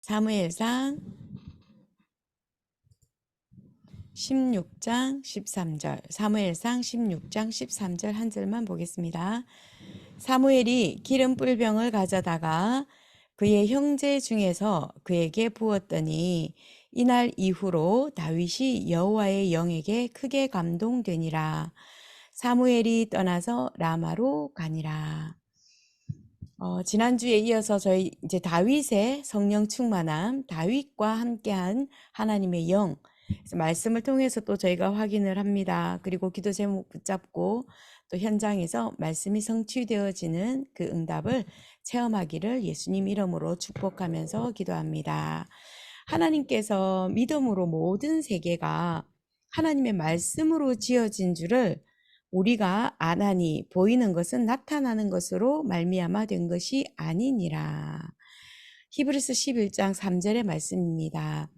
사무엘상 16장 13절, 사무엘상 16장 13절 한 절만 보겠습니다. 사무엘이 기름 뿔병을 가져다가 그의 형제 중에서 그에게 부었더니 이날 이후로 다윗이 여호와의 영에게 크게 감동되니라. 사무엘이 떠나서 라마로 가니라. 지난주에 이어서 저희 이제 다윗의 성령 충만함, 다윗과 함께한 하나님의 영, 그래서 말씀을 통해서 또 저희가 확인을 합니다. 그리고 기도 제목 붙잡고 또 현장에서 말씀이 성취되어지는 그 응답을 체험하기를 예수님 이름으로 축복하면서 기도합니다. 하나님께서 믿음으로 모든 세계가 하나님의 말씀으로 지어진 줄을 우리가 아나니 보이는 것은 나타나는 것으로 말미암아 된 것이 아니니라. 히브리서 11장 3절의 말씀입니다.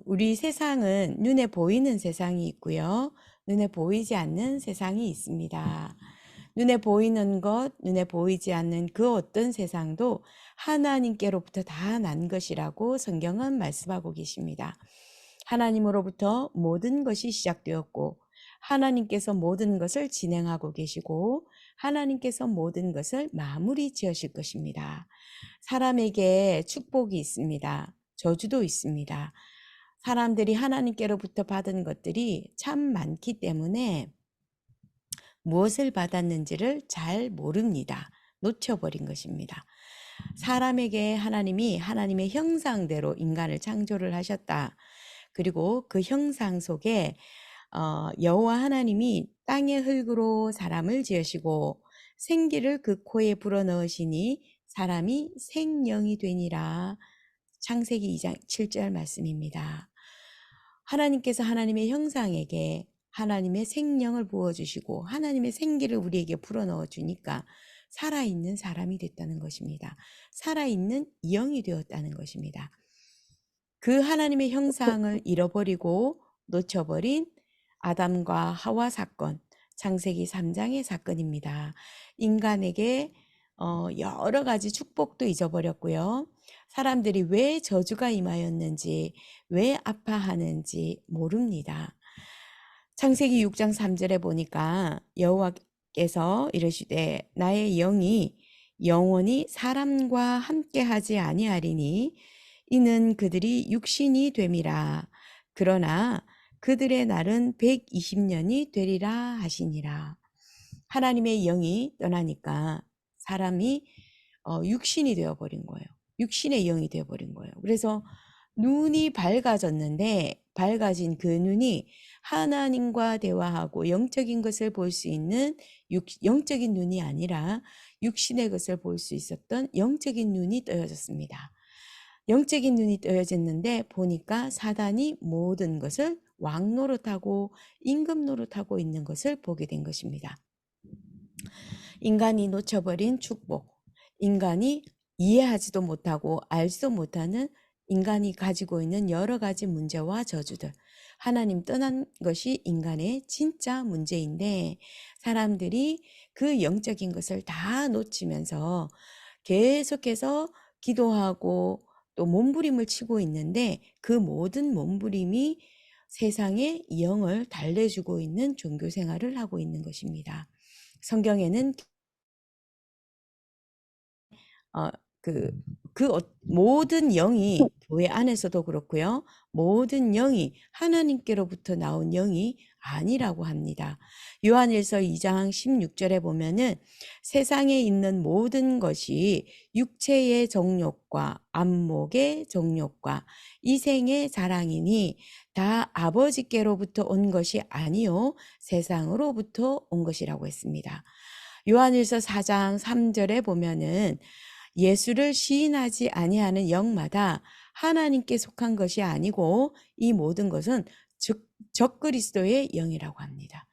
우리 세상은 눈에 보이는 세상이 있고요. 눈에 보이지 않는 세상이 있습니다. 눈에 보이는 것, 눈에 보이지 않는 그 어떤 세상도 하나님께로부터 다 난 것이라고 성경은 말씀하고 계십니다. 하나님으로부터 모든 것이 시작되었고 하나님께서 모든 것을 진행하고 계시고 하나님께서 모든 것을 마무리 지으실 것입니다. 사람에게 축복이 있습니다. 저주도 있습니다. 사람들이 하나님께로부터 받은 것들이 참 많기 때문에 무엇을 받았는지를 잘 모릅니다. 놓쳐버린 것입니다. 사람에게 하나님이 하나님의 형상대로 인간을 창조를 하셨다. 그리고 그 형상 속에 여호와 하나님이 땅의 흙으로 사람을 지으시고 생기를 그 코에 불어넣으시니 사람이 생령이 되니라. 창세기 2장 7절 말씀입니다. 하나님께서 하나님의 형상에게 하나님의 생령을 부어주시고 하나님의 생기를 우리에게 불어넣어 주니까 살아있는 사람이 됐다는 것입니다. 살아있는 영이 되었다는 것입니다. 그 하나님의 형상을 잃어버리고 놓쳐버린 아담과 하와 사건, 창세기 3장의 사건입니다. 인간에게 여러 가지 축복도 잊어버렸고요. 사람들이 왜 저주가 임하였는지, 왜 아파하는지 모릅니다. 창세기 6장 3절에 보니까 여호와께서 이르시되 나의 영이 영원히 사람과 함께하지 아니하리니 이는 그들이 육신이 됨이라. 그러나 그들의 날은 120년이 되리라 하시니라. 하나님의 영이 떠나니까 사람이 육신이 되어버린 거예요. 육신의 영이 되어버린 거예요. 그래서 눈이 밝아졌는데 밝아진 그 눈이 하나님과 대화하고 영적인 것을 볼 수 있는 영적인 눈이 아니라 육신의 것을 볼 수 있었던 영적인 눈이 떠여졌습니다. 영적인 눈이 떠여졌는데 보니까 사단이 모든 것을 왕노릇하고 임금 노릇하고 있는 것을 보게 된 것입니다. 인간이 놓쳐버린 축복, 인간이 이해하지도 못하고 알지도 못하는 인간이 가지고 있는 여러 가지 문제와 저주들, 하나님 떠난 것이 인간의 진짜 문제인데 사람들이 그 영적인 것을 다 놓치면서 계속해서 기도하고 또 몸부림을 치고 있는데 그 모든 몸부림이 세상의 영을 달래주고 있는 종교 생활을 하고 있는 것입니다. 성경에는 모든 영이 교회 안에서도 그렇고요. 모든 영이 하나님께로부터 나온 영이 아니라고 합니다. 요한일서 2장 16절에 보면은 세상에 있는 모든 것이 육체의 정욕과 안목의 정욕과 이생의 자랑이니 다 아버지께로부터 온 것이 아니요 세상으로부터 온 것이라고 했습니다. 요한일서 4장 3절에 보면은 예수를 시인하지 아니하는 영마다 하나님께 속한 것이 아니고 이 모든 것은 적그리스도의 영이라고 합니다.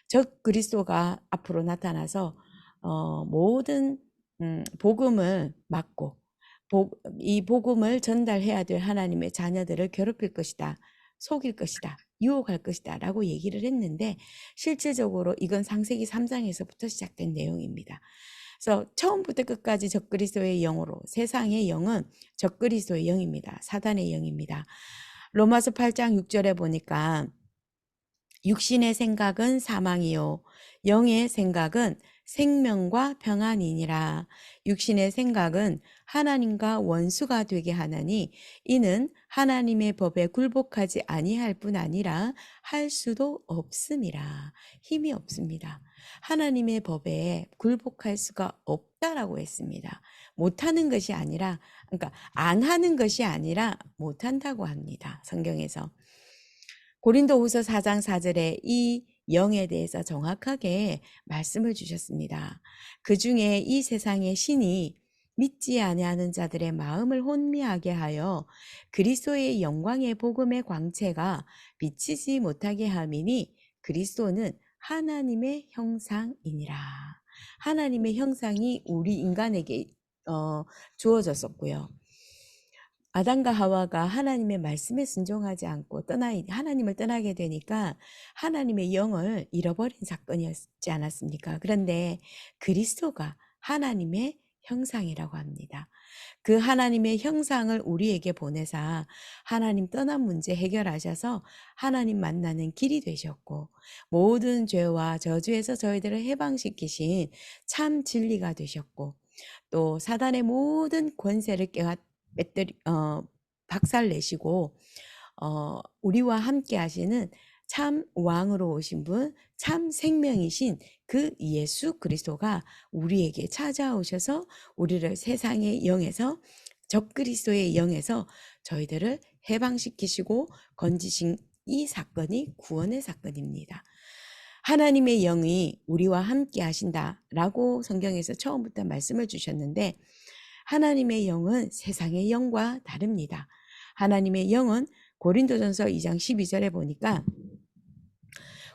적그리스도가 앞으로 나타나서 모든 복음을 막고 이 복음을 전달해야 될 하나님의 자녀들을 괴롭힐 것이다. 속일 것이다. 유혹할 것이다. 라고 얘기를 했는데 실질적으로 이건 창세기 3장에서부터 시작된 내용입니다. 그래서 처음부터 끝까지 적그리스도의 영으로, 세상의 영은 적그리스도의 영입니다. 사단의 영입니다. 로마서 8장 6절에 보니까 육신의 생각은 사망이요 영의 생각은 생명과 평안이니라. 육신의 생각은 하나님과 원수가 되게 하나니 이는 하나님의 법에 굴복하지 아니할 뿐 아니라 할 수도 없음이라. 힘이 없습니다. 하나님의 법에 굴복할 수가 없다라고 했습니다. 못하는 것이 아니라, 그러니까 안 하는 것이 아니라 못한다고 합니다. 성경에서. 고린도후서 4장 4절에 이 영에 대해서 정확하게 말씀을 주셨습니다. 그 중에 이 세상의 신이 믿지 아니하는 자들의 마음을 혼미하게 하여 그리스도의 영광의 복음의 광채가 비치지 못하게 함이니 그리스도는 하나님의 형상이니라. 하나님의 형상이 우리 인간에게 주어졌었고요. 아담과 하와가 하나님의 말씀에 순종하지 않고 하나님을 떠나게 되니까 하나님의 영을 잃어버린 사건이었지 않았습니까? 그런데 그리스도가 하나님의 형상이라고 합니다. 그 하나님의 형상을 우리에게 보내사 하나님 떠난 문제 해결하셔서 하나님 만나는 길이 되셨고 모든 죄와 저주에서 저희들을 해방시키신 참 진리가 되셨고 또 사단의 모든 권세를 박살내시고 우리와 함께 하시는 참 왕으로 오신 분, 참 생명이신 그 예수 그리스도가 우리에게 찾아오셔서 우리를 세상의 영에서 적그리스도의 영에서 저희들을 해방시키시고 건지신 이 사건이 구원의 사건입니다. 하나님의 영이 우리와 함께 하신다라고 성경에서 처음부터 말씀을 주셨는데 하나님의 영은 세상의 영과 다릅니다. 하나님의 영은 고린도전서 2장 12절에 보니까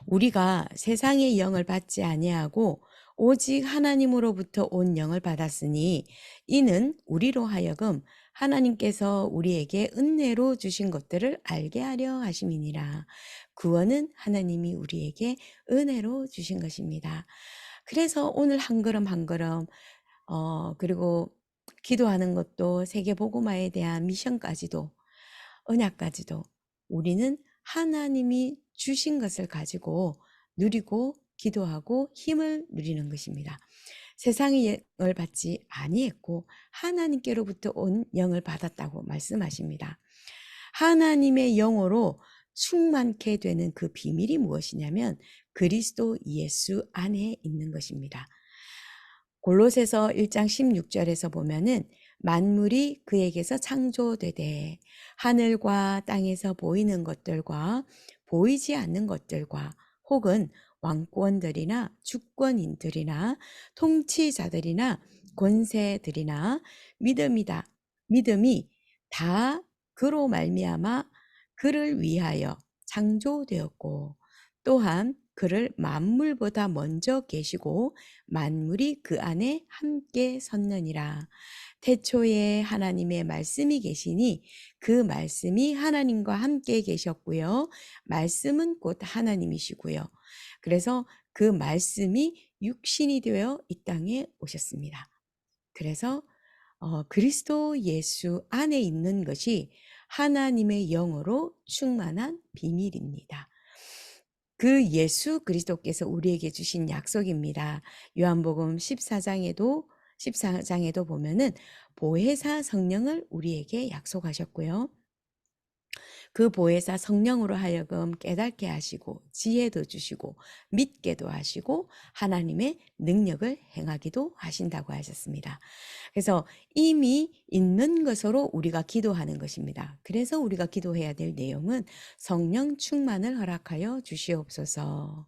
우리가 세상의 영을 받지 아니하고 오직 하나님으로부터 온 영을 받았으니 이는 우리로 하여금 하나님께서 우리에게 은혜로 주신 것들을 알게 하려 하심이니라. 구원은 하나님이 우리에게 은혜로 주신 것입니다. 그래서 오늘 한 걸음 한 걸음 그리고 기도하는 것도 세계복음화에 대한 미션까지도 언약까지도 우리는 하나님이 주신 것을 가지고 누리고 기도하고 힘을 누리는 것입니다. 세상의 영을 받지 아니했고 하나님께로부터 온 영을 받았다고 말씀하십니다. 하나님의 영으로 충만케 되는 그 비밀이 무엇이냐면 그리스도 예수 안에 있는 것입니다. 골로새서 1장 16절에서 보면은 만물이 그에게서 창조되되 하늘과 땅에서 보이는 것들과 보이지 않는 것들과 혹은 왕권들이나 주권인들이나 통치자들이나 권세들이나 믿음이 다 그로 말미암아 그를 위하여 창조되었고 또한 그를 만물보다 먼저 계시고 만물이 그 안에 함께 섰느니라. 태초에 하나님의 말씀이 계시니 그 말씀이 하나님과 함께 계셨고요. 말씀은 곧 하나님이시고요. 그래서 그 말씀이 육신이 되어 이 땅에 오셨습니다. 그래서 그리스도 예수 안에 있는 것이 하나님의 영으로 충만한 비밀입니다. 그 예수 그리스도께서 우리에게 주신 약속입니다. 요한복음 14장에도 보면은 보혜사 성령을 우리에게 약속하셨고요. 그 보혜사 성령으로 하여금 깨닫게 하시고 지혜도 주시고 믿게도 하시고 하나님의 능력을 행하기도 하신다고 하셨습니다. 그래서 이미 있는 것으로 우리가 기도하는 것입니다. 그래서 우리가 기도해야 될 내용은 성령 충만을 허락하여 주시옵소서.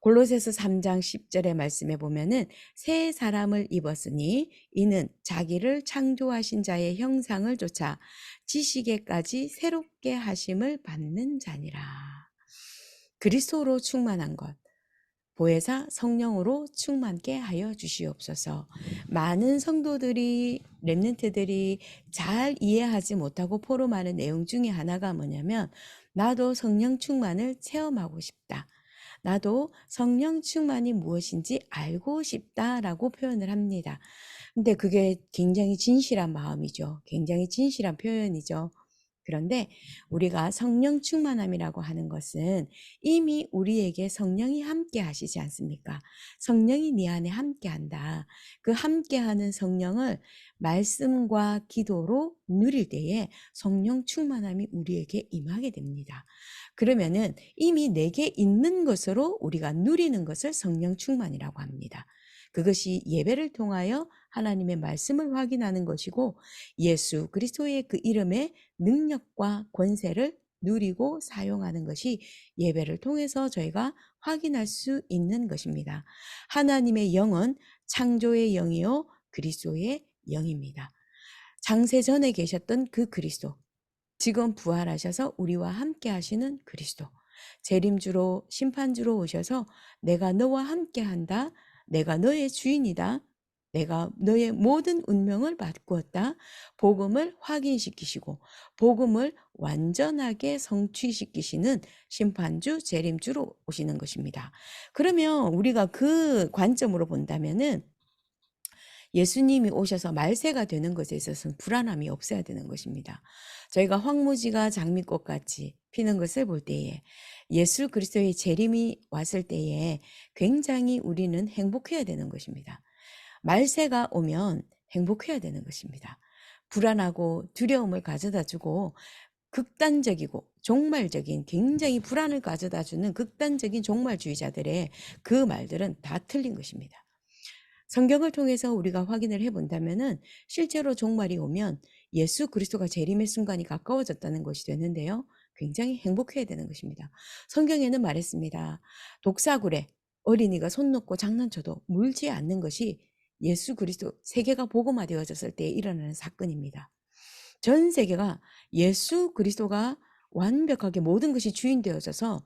골로새서 3장 10절의 말씀에 보면은 새 사람을 입었으니 이는 자기를 창조하신 자의 형상을 쫓아 지식에까지 새롭게 하심을 받는 자니라. 그리스도로 충만한 것, 보혜사 성령으로 충만케 하여 주시옵소서. 많은 성도들이 렘넌트들이 잘 이해하지 못하고 포럼하는 내용 중에 하나가 뭐냐면 나도 성령 충만을 체험하고 싶다. 나도 성령 충만이 무엇인지 알고 싶다라고 표현을 합니다. 근데 그게 굉장히 진실한 마음이죠. 굉장히 진실한 표현이죠. 그런데 우리가 성령 충만함이라고 하는 것은 이미 우리에게 성령이 함께 하시지 않습니까? 성령이 네 안에 함께 한다. 그 함께 하는 성령을 말씀과 기도로 누릴 때에 성령 충만함이 우리에게 임하게 됩니다. 그러면은 이미 내게 있는 것으로 우리가 누리는 것을 성령 충만이라고 합니다. 그것이 예배를 통하여 하나님의 말씀을 확인하는 것이고 예수 그리스도의 그 이름의 능력과 권세를 누리고 사용하는 것이 예배를 통해서 저희가 확인할 수 있는 것입니다. 하나님의 영은 창조의 영이요 그리스도의 영입니다. 장세 전에 계셨던 그 그리스도, 지금 부활하셔서 우리와 함께 하시는 그리스도, 재림주로 심판주로 오셔서 내가 너와 함께 한다, 내가 너의 주인이다, 내가 너의 모든 운명을 바꾸었다, 복음을 확인시키시고 복음을 완전하게 성취시키시는 심판주, 재림주로 오시는 것입니다. 그러면 우리가 그 관점으로 본다면은 예수님이 오셔서 말세가 되는 것에 있어서는 불안함이 없어야 되는 것입니다. 저희가 황무지가 장미꽃같이 피는 것을 볼 때에 예수 그리스도의 재림이 왔을 때에 굉장히 우리는 행복해야 되는 것입니다. 말세가 오면 행복해야 되는 것입니다. 불안하고 두려움을 가져다 주고 극단적이고 종말적인 굉장히 불안을 가져다 주는 극단적인 종말주의자들의 그 말들은 다 틀린 것입니다. 성경을 통해서 우리가 확인을 해본다면은 실제로 종말이 오면 예수 그리스도가 재림의 순간이 가까워졌다는 것이 되는데요. 굉장히 행복해야 되는 것입니다. 성경에는 말했습니다. 독사굴에 어린이가 손 놓고 장난쳐도 물지 않는 것이 예수 그리스도 세계가 복음화되어졌을 때 일어나는 사건입니다. 전 세계가 예수 그리스도가 완벽하게 모든 것이 주인 되어져서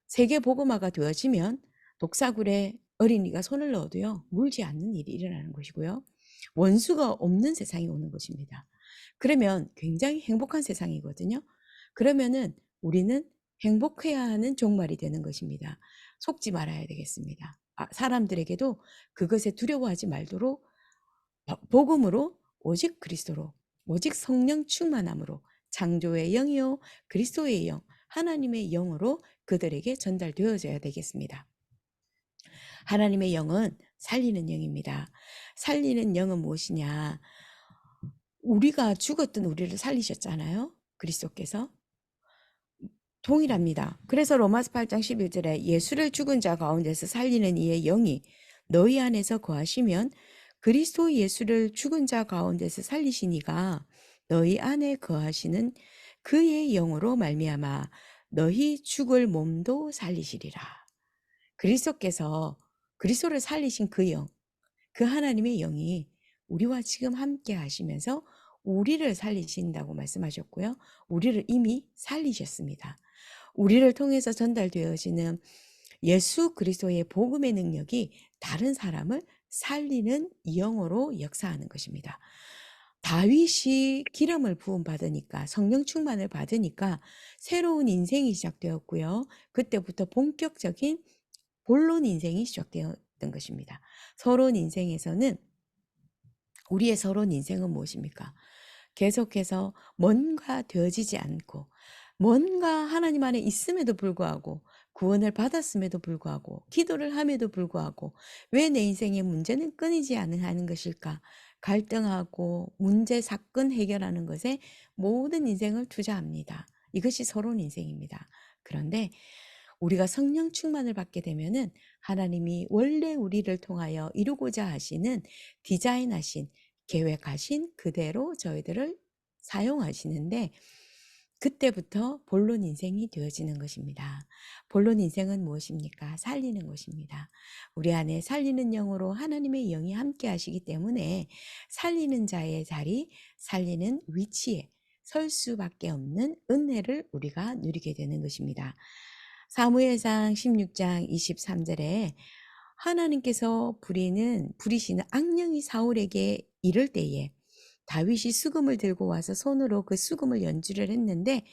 세계 복음화가 되어지면 독사굴에 어린이가 손을 넣어도요, 물지 않는 일이 일어나는 것이고요. 원수가 없는 세상이 오는 것입니다. 그러면 굉장히 행복한 세상이거든요. 그러면은 우리는 행복해야 하는 종말이 되는 것입니다. 속지 말아야 되겠습니다. 사람들에게도 그것에 두려워하지 말도록 복음으로 오직 그리스도로 오직 성령 충만함으로 창조의 영이요 그리스도의 영 하나님의 영으로 그들에게 전달되어져야 되겠습니다. 하나님의 영은 살리는 영입니다. 살리는 영은 무엇이냐? 우리가 죽었던 우리를 살리셨잖아요. 그리스도께서. 동일합니다. 그래서 로마서 8장 11절에 예수를 죽은 자 가운데서 살리는 이의 영이 너희 안에서 거하시면 그리스도 예수를 죽은 자 가운데서 살리신 이가 너희 안에 거하시는 그의 영으로 말미암아 너희 죽을 몸도 살리시리라. 그리스도께서 그리스도를 살리신 그 영, 그 하나님의 영이 우리와 지금 함께 하시면서 우리를 살리신다고 말씀하셨고요. 우리를 이미 살리셨습니다. 우리를 통해서 전달되어지는 예수 그리스도의 복음의 능력이 다른 사람을 살리는 영으로 역사하는 것입니다. 다윗이 기름을 부음 받으니까 성령 충만을 받으니까 새로운 인생이 시작되었고요. 그때부터 본격적인 본론 인생이 시작되었던 것입니다. 서론 인생에서는 우리의 서론 인생은 무엇입니까? 계속해서 뭔가 되어지지 않고 뭔가 하나님 안에 있음에도 불구하고 구원을 받았음에도 불구하고 기도를 함에도 불구하고 왜 내 인생의 문제는 끊이지 않는 것일까? 갈등하고 문제 사건 해결하는 것에 모든 인생을 투자합니다. 이것이 서론 인생입니다. 그런데 우리가 성령 충만을 받게 되면은 하나님이 원래 우리를 통하여 이루고자 하시는 디자인하신 계획하신 그대로 저희들을 사용하시는데 그때부터 본론 인생이 되어지는 것입니다. 본론 인생은 무엇입니까? 살리는 것입니다. 우리 안에 살리는 영으로 하나님의 영이 함께 하시기 때문에 살리는 자의 자리, 살리는 위치에 설 수밖에 없는 은혜를 우리가 누리게 되는 것입니다. 사무엘상 16장 23절에 하나님께서 부리시는 악령이 사울에게 이를 때에 다윗이 수금을 들고 와서 손으로 그 수금을 연주를 했는데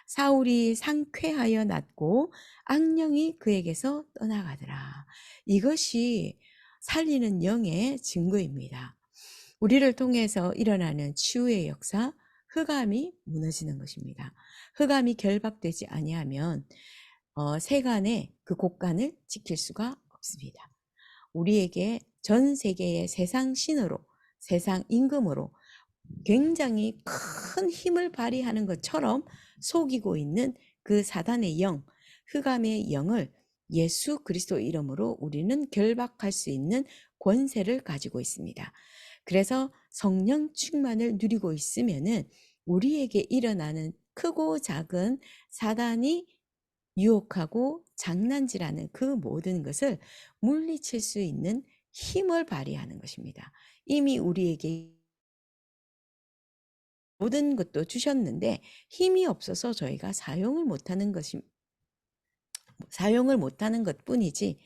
사울이 상쾌하여 났고 악령이 그에게서 떠나가더라. 이것이 살리는 영의 증거입니다. 우리를 통해서 일어나는 치유의 역사, 흑암이 무너지는 것입니다. 흑암이 결박되지 아니하면 세간의 그 곳간을 지킬 수가 없습니다. 우리에게 전 세계의 세상 신으로, 세상 임금으로 굉장히 큰 힘을 발휘하는 것처럼 속이고 있는 그 사단의 영, 흑암의 영을 예수 그리스도 이름으로 우리는 결박할 수 있는 권세를 가지고 있습니다. 그래서 성령 충만을 누리고 있으면은 우리에게 일어나는 크고 작은 사단이 유혹하고 장난질하는 그 모든 것을 물리칠 수 있는 힘을 발휘하는 것입니다. 이미 우리에게 모든 것도 주셨는데 힘이 없어서 저희가 사용을 못하는 것뿐이지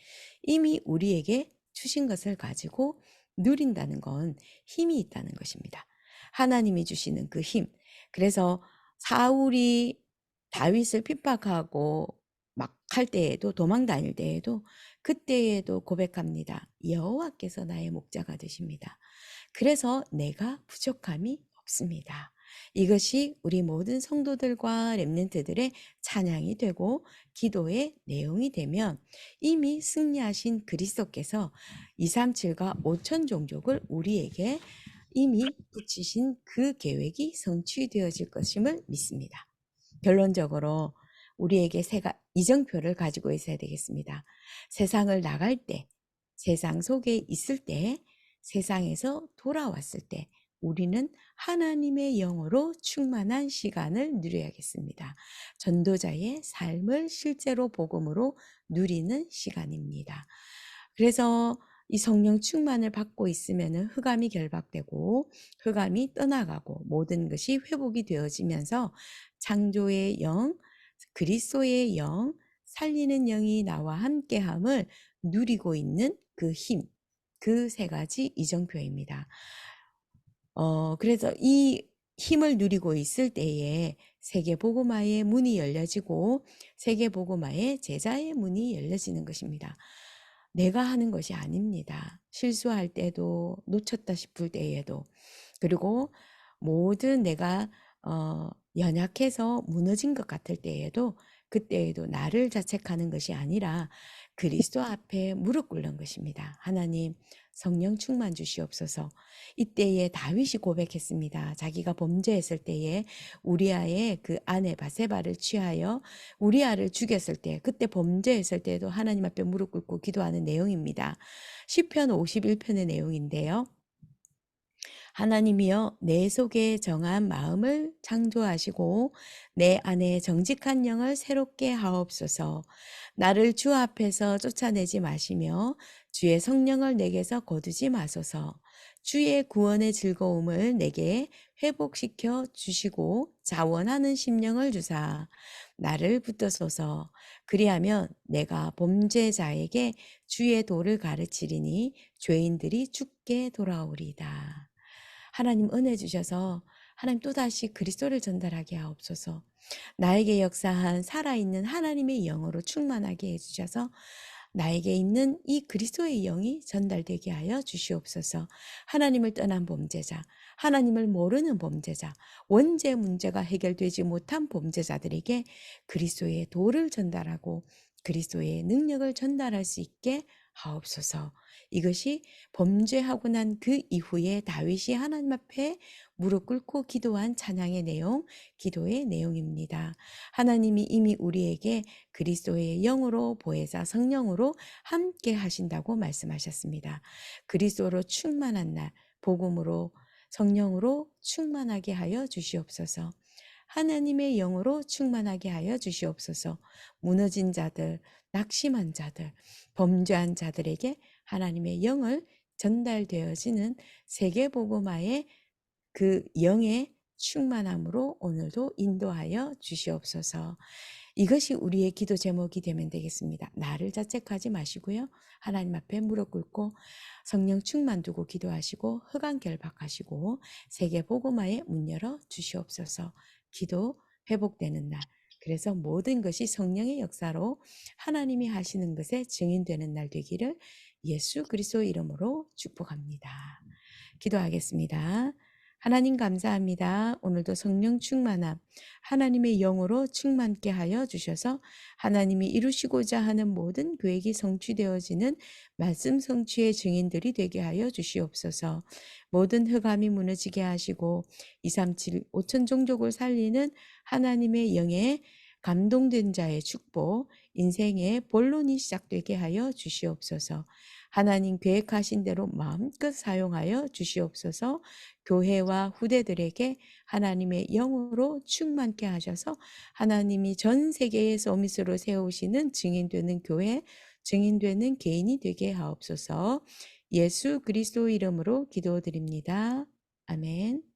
이미 우리에게 주신 것을 가지고 누린다는 건 힘이 있다는 것입니다. 하나님이 주시는 그 힘. 그래서 사울이 다윗을 핍박하고 막 할 때에도 도망 다닐 때에도 그때에도 고백합니다. 여호와께서 나의 목자가 되십니다. 그래서 내가 부족함이 없습니다. 이것이 우리 모든 성도들과 렘넌트들의 찬양이 되고 기도의 내용이 되면 이미 승리하신 그리스도께서 237과 5천 종족을 우리에게 이미 붙이신 그 계획이 성취되어질 것임을 믿습니다. 결론적으로 우리에게 이정표를 가지고 있어야 되겠습니다. 세상을 나갈 때, 세상 속에 있을 때, 세상에서 돌아왔을 때 우리는 하나님의 영으로 충만한 시간을 누려야겠습니다. 전도자의 삶을 실제로 복음으로 누리는 시간입니다. 그래서 이 성령 충만을 받고 있으면 흑암이 결박되고 흑암이 떠나가고 모든 것이 회복이 되어지면서 창조의 영, 그리스도의 영, 살리는 영이 나와 함께함을 누리고 있는 그 힘, 그 세 가지 이정표입니다. 그래서 이 힘을 누리고 있을 때에 세계복음화의 문이 열려지고 세계복음화의 제자의 문이 열려지는 것입니다. 내가 하는 것이 아닙니다. 실수할 때도 놓쳤다 싶을 때에도 그리고 모든 내가 연약해서 무너진 것 같을 때에도 그때에도 나를 자책하는 것이 아니라 그리스도 앞에 무릎 꿇는 것입니다. 하나님 성령 충만 주시옵소서. 이때에 다윗이 고백했습니다. 자기가 범죄했을 때에 우리아의 그 아내 바세바를 취하여 우리아를 죽였을 때 그때 범죄했을 때도 하나님 앞에 무릎 꿇고 기도하는 내용입니다. 시편 51편의 내용인데요. 하나님이여 내 속에 정한 마음을 창조하시고 내 안에 정직한 영을 새롭게 하옵소서. 나를 주 앞에서 쫓아내지 마시며 주의 성령을 내게서 거두지 마소서. 주의 구원의 즐거움을 내게 회복시켜 주시고 자원하는 심령을 주사 나를 붙드소서. 그리하면 내가 범죄자에게 주의 도를 가르치리니 죄인들이 죽게 돌아오리다. 하나님 은혜 주셔서 하나님 또다시 그리스도를 전달하게 하옵소서. 나에게 역사한 살아있는 하나님의 영으로 충만하게 해주셔서 나에게 있는 이 그리스도의 영이 전달되게 하여 주시옵소서. 하나님을 떠난 범죄자, 하나님을 모르는 범죄자, 원죄 문제가 해결되지 못한 범죄자들에게 그리스도의 도를 전달하고 그리스도의 능력을 전달할 수 있게 하옵소서. 이것이 범죄하고 난 그 이후에 다윗이 하나님 앞에 무릎 꿇고 기도한 찬양의 내용, 기도의 내용입니다. 하나님이 이미 우리에게 그리스도의 영으로 보혜사 성령으로 함께 하신다고 말씀하셨습니다. 그리스도로 충만한 날, 복음으로 성령으로 충만하게 하여 주시옵소서. 하나님의 영으로 충만하게 하여 주시옵소서. 무너진 자들, 낙심한 자들, 범죄한 자들에게 하나님의 영을 전달되어지는 세계복음화의 그 영의 충만함으로 오늘도 인도하여 주시옵소서. 이것이 우리의 기도 제목이 되면 되겠습니다. 나를 자책하지 마시고요. 하나님 앞에 무릎 꿇고 성령 충만 두고 기도하시고 흑암 결박하시고 세계 복음화의 문 열어 주시옵소서. 기도 회복되는 날. 그래서 모든 것이 성령의 역사로 하나님이 하시는 것에 증인되는 날 되기를 예수 그리스도 이름으로 축복합니다. 기도하겠습니다. 하나님 감사합니다. 오늘도 성령 충만함, 하나님의 영으로 충만케 하여 주셔서 하나님이 이루시고자 하는 모든 계획이 성취되어지는 말씀 성취의 증인들이 되게 하여 주시옵소서. 모든 흑암이 무너지게 하시고 237 5천 종족을 살리는 하나님의 영에 감동된 자의 축복, 인생의 본론이 시작되게 하여 주시옵소서. 하나님 계획하신 대로 마음껏 사용하여 주시옵소서. 교회와 후대들에게 하나님의 영으로 충만케 하셔서 하나님이 전 세계에 서밋으로 세우시는 증인되는 교회, 증인되는 개인이 되게 하옵소서. 예수 그리스도 이름으로 기도드립니다. 아멘.